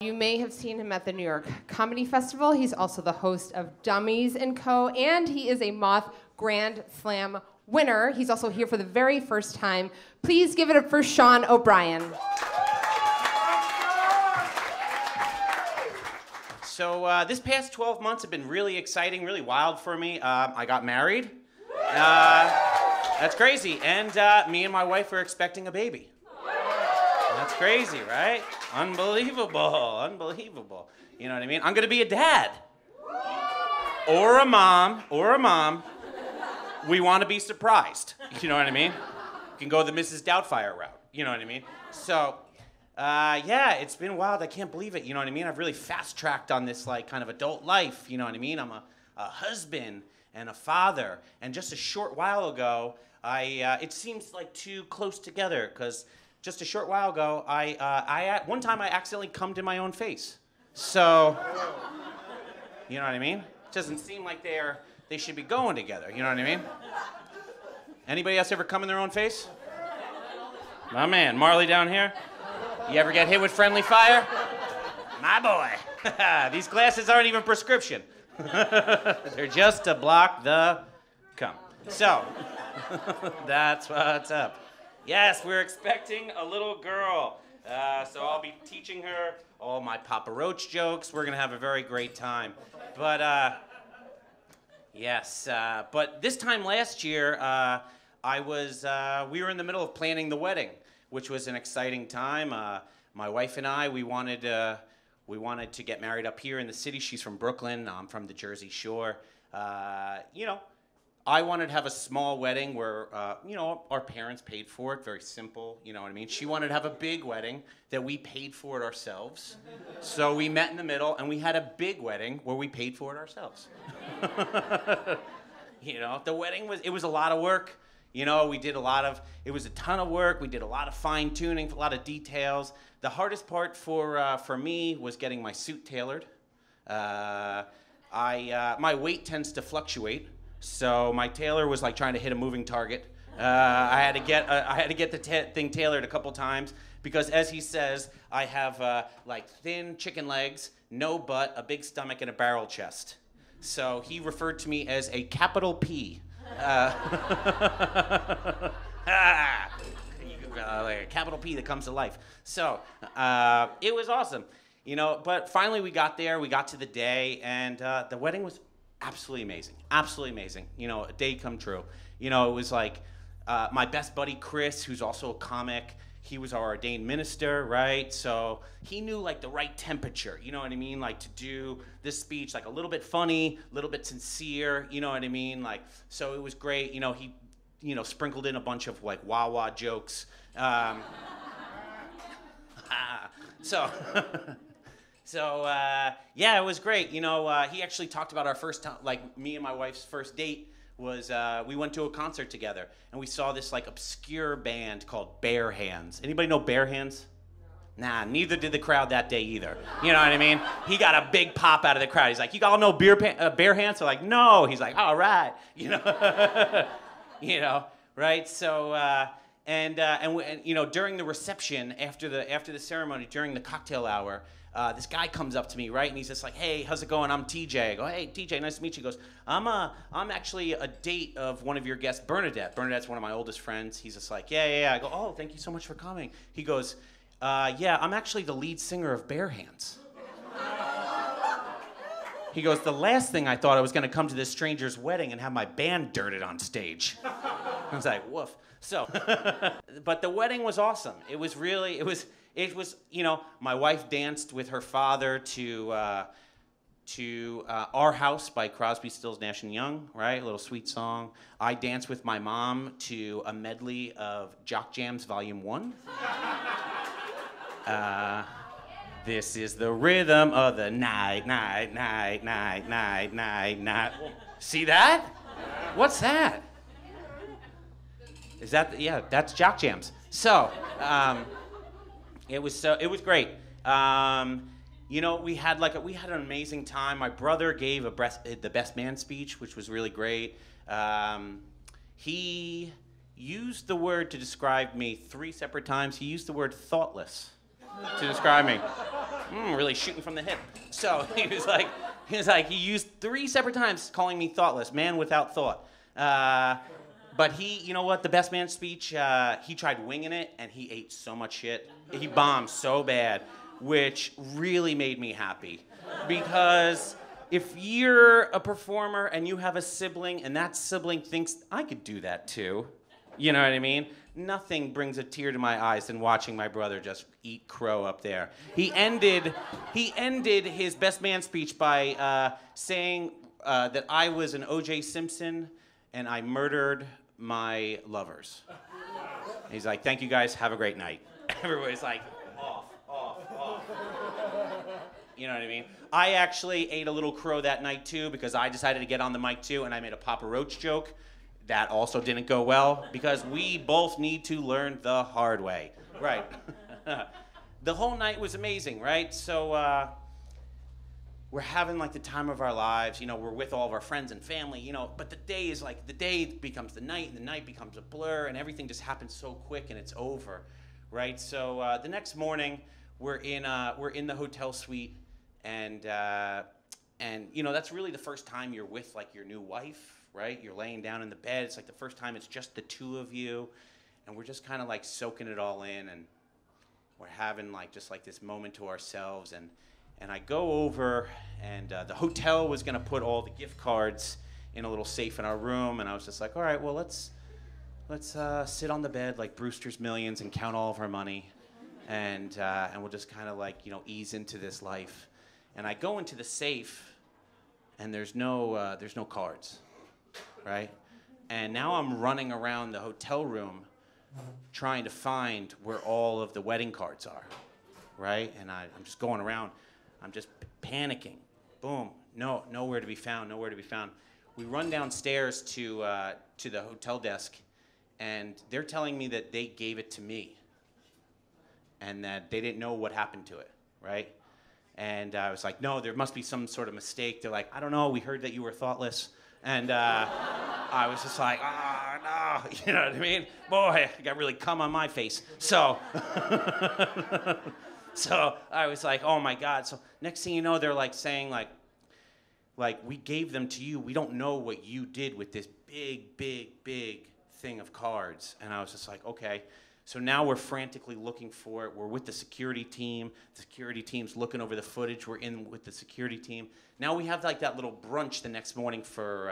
You may have seen him at the New York Comedy Festival. He's also the host of Dummies & Co., and he is a Moth Grand Slam winner. He's also here for the very first time. Please give it up for Sean O'Brien. So this past 12 months have been really exciting, really wild for me. I got married. That's crazy. And me and my wife are expecting a baby. That's crazy, right? Unbelievable, unbelievable. You know what I mean? I'm gonna be a dad. Or a mom. We want to be surprised. You know what I mean? You can go the Mrs. Doubtfire route. You know what I mean? So, yeah, it's been wild. I can't believe it. You know what I mean? I've really fast-tracked on this, like, kind of adult life. You know what I mean? I'm a husband and a father. And just a short while ago, it seems like too close together, because just a short while ago, one time I accidentally cummed in my own face. So, you know what I mean? It doesn't seem like they should be going together. You know what I mean? Anybody else ever come in their own face? My man, Marley down here. You ever get hit with friendly fire? My boy. These glasses aren't even prescription. They're just to block the cum. So, that's what's up. Yes, we're expecting a little girl. So I'll be teaching her all my Papa Roach jokes. We're gonna have a very great time. But yes, but this time last year, we were in the middle of planning the wedding, which was an exciting time. My wife and I, we wanted to get married up here in the city. She's from Brooklyn. I'm from the Jersey Shore. You know, I wanted to have a small wedding where, you know, our parents paid for it, very simple, you know what I mean? She wanted to have a big wedding that we paid for it ourselves. So we met in the middle, and we had a big wedding where we paid for it ourselves. You know, the wedding was a lot of work. You know, it was a ton of work. We did a lot of fine tuning, a lot of details. The hardest part for me was getting my suit tailored. My weight tends to fluctuate. So my tailor was like trying to hit a moving target. I had to get the thing tailored a couple times because, as he says, I have like thin chicken legs, no butt, a big stomach, and a barrel chest. So he referred to me as a capital P. Like a capital P that comes to life. So it was awesome, you know. But finally, we got there. We got to the day, and the wedding was absolutely amazing. Absolutely amazing. You know, a day come true. You know, it was like my best buddy, Chris, who's also a comic. He was our ordained minister, right? So he knew like the right temperature, you know what I mean? Like to do this speech, like a little bit funny, a little bit sincere, you know what I mean? Like, so it was great. You know, he, you know, sprinkled in a bunch of like wah-wah jokes. Yeah, it was great. You know, he actually talked about our first time, like me and my wife's first date was we went to a concert together and we saw this like obscure band called Bare Hands. Anybody know Bare Hands? Nah, neither did the crowd that day either. You know what I mean? He got a big pop out of the crowd. He's like, "You all know Bare Hands?" They're like, "No." He's like, "All right." You know, you know, right? So and you know, during the reception after the ceremony, during the cocktail hour. This guy comes up to me, right, and he's just like, "Hey, how's it going? I'm TJ." I go, "Hey, TJ, nice to meet you." He goes, I'm actually a date of one of your guests, Bernadette. Bernadette's one of my oldest friends. He's just like, yeah. I go, "Oh, thank you so much for coming." He goes, "Yeah, I'm actually the lead singer of Bare Hands." He goes, "The last thing I thought I was going to come to this stranger's wedding and have my band dirted on stage." I was like, woof. So, but the wedding was awesome. It was, you know, my wife danced with her father to Our House by Crosby, Stills, Nash & Young, right? A little sweet song. I danced with my mom to a medley of Jock Jams Volume 1. This is the rhythm of the night, night, night, night, night, night, night. See that? What's that? Is that, yeah, that's Jock Jams. So, it was great. You know, we had an amazing time. My brother gave the best man speech, which was really great. He used the word to describe me 3 separate times. He used the word thoughtless to describe me. really shooting from the hip. So he was like, he used 3 separate times calling me thoughtless, man without thought. But he, you know what, the best man speech, he tried winging it, and he ate so much shit. He bombed so bad, which really made me happy. Because if you're a performer and you have a sibling, and that sibling thinks, I could do that too, you know what I mean? Nothing brings a tear to my eyes than watching my brother just eat crow up there. He ended his best man speech by saying that I was an O.J. Simpson and I murdered my lovers. He's like, thank you guys, have a great night. Everybody's like, off. You know what I mean? I actually ate a little crow that night too because I decided to get on the mic too, and I made a Papa Roach joke. That also didn't go well because we both need to learn the hard way. Right. The whole night was amazing, right? So we're having like the time of our lives, you know, we're with all of our friends and family, you know, but the day becomes the night and the night becomes a blur and everything just happens so quick and it's over, right? So the next morning we're in the hotel suite and you know, that's really the first time you're with like your new wife, right? You're laying down in the bed. It's like the first time it's just the two of you. And we're just kind of like soaking it all in. And we're having like just like this moment to ourselves. And I go over and the hotel was going to put all the gift cards in a little safe in our room. And I was just like, all right, well, let's sit on the bed like Brewster's Millions and count all of our money. And we'll just kind of like, you know, ease into this life. And I go into the safe and there's no cards. Right? And now I'm running around the hotel room trying to find where all of the wedding cards are, right? And I'm just going around. I'm just panicking. Boom. No, nowhere to be found, nowhere to be found. We run downstairs to the hotel desk, and they're telling me that they gave it to me and that they didn't know what happened to it, right? And I was like, no, there must be some sort of mistake. They're like, I don't know, we heard that you were thoughtless. And I was just like, no, you know what I mean? Boy, I got really cum on my face. So, so I was like, oh my God. So next thing you know, they're like saying like we gave them to you. We don't know what you did with this big thing of cards. And I was just like, okay. So now we're frantically looking for it. We're with the security team. The security team's looking over the footage. We're in with the security team. Now we have like that little brunch the next morning for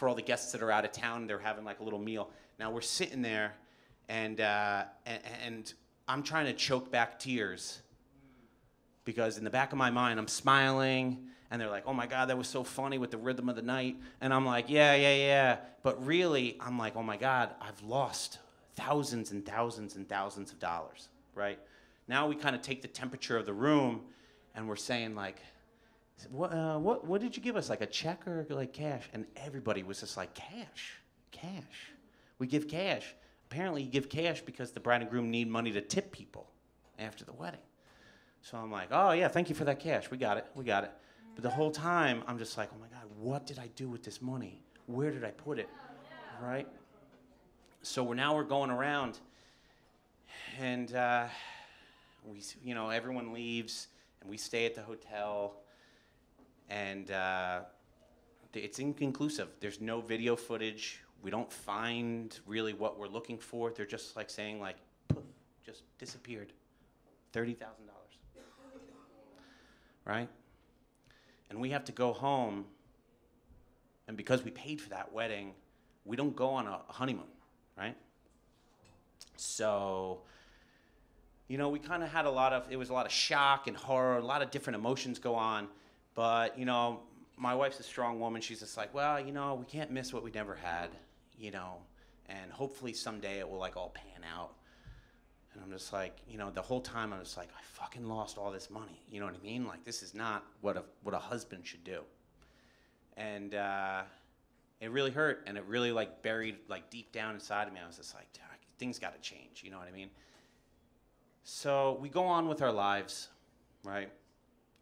all the guests that are out of town. They're having like a little meal. Now we're sitting there, and I'm trying to choke back tears because in the back of my mind I'm smiling, and they're like, "Oh my God, that was so funny with the rhythm of the night," and I'm like, "Yeah," but really I'm like, "Oh my God, I've lost thousands and thousands and thousands of dollars," right? Now we kind of take the temperature of the room, and we're saying like, what did you give us, like a check or like cash? And everybody was just like, cash. We give cash. Apparently you give cash because the bride and groom need money to tip people after the wedding. So I'm like, oh yeah, thank you for that cash. We got it. But the whole time I'm just like, oh my God, what did I do with this money? Where did I put it, right? So we're going around, and everyone leaves, and we stay at the hotel, and it's inconclusive. There's no video footage. We don't find really what we're looking for. They're just like saying like, poof, just disappeared, $30,000, right? And we have to go home, and because we paid for that wedding, we don't go on a honeymoon. Right? So, you know, we kind of had a lot of shock and horror, a lot of different emotions go on. But, you know, my wife's a strong woman. She's just like, well, you know, we can't miss what we never had, you know, and hopefully someday it will like all pan out. And I'm just like, you know, the whole time I'm just like, I fucking lost all this money. You know what I mean? Like, this is not what a husband should do. And, it really hurt, and it really like buried like deep down inside of me. I was just like, things got to change, you know what I mean? So we go on with our lives, right?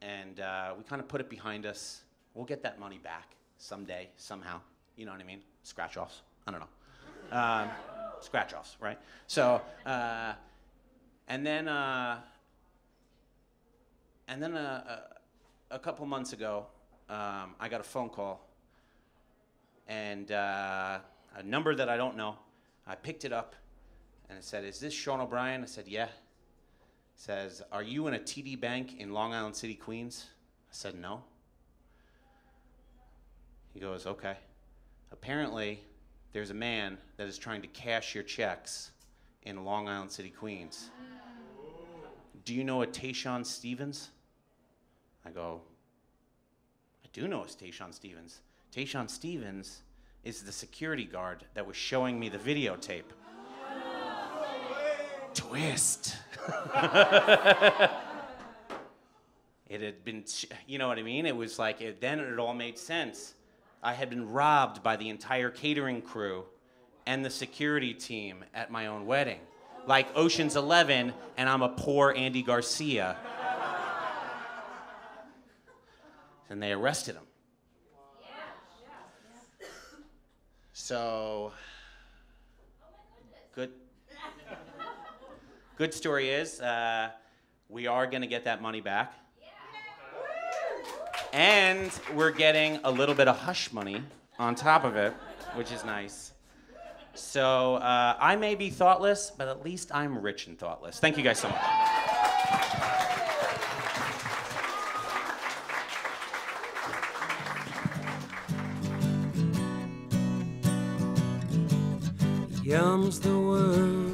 And we kind of put it behind us. We'll get that money back someday, somehow. You know what I mean? Scratch-offs. I don't know. Scratch-offs, right? So, and then And then a couple months ago, I got a phone call, and a number that I don't know. I picked it up, and it said, "Is this Sean O'Brien?" I said, "Yeah." It says, "Are you in a TD Bank in Long Island City, Queens?" I said, "No." He goes, "Okay. Apparently, there's a man that is trying to cash your checks in Long Island City, Queens. Do you know a Tayshaun Stevens?" I go, "I do know a Tayshaun Stevens. Tayshaun Stevens is the security guard that was showing me the videotape." Twist. It had been, you know what I mean? It was like, then it all made sense. I had been robbed by the entire catering crew and the security team at my own wedding. Like Ocean's 11, and I'm a poor Andy Garcia. And they arrested him. So, good story is, we are gonna get that money back. And we're getting a little bit of hush money on top of it, which is nice. So I may be thoughtless, but at least I'm rich and thoughtless. Thank you guys so much. Yums the word.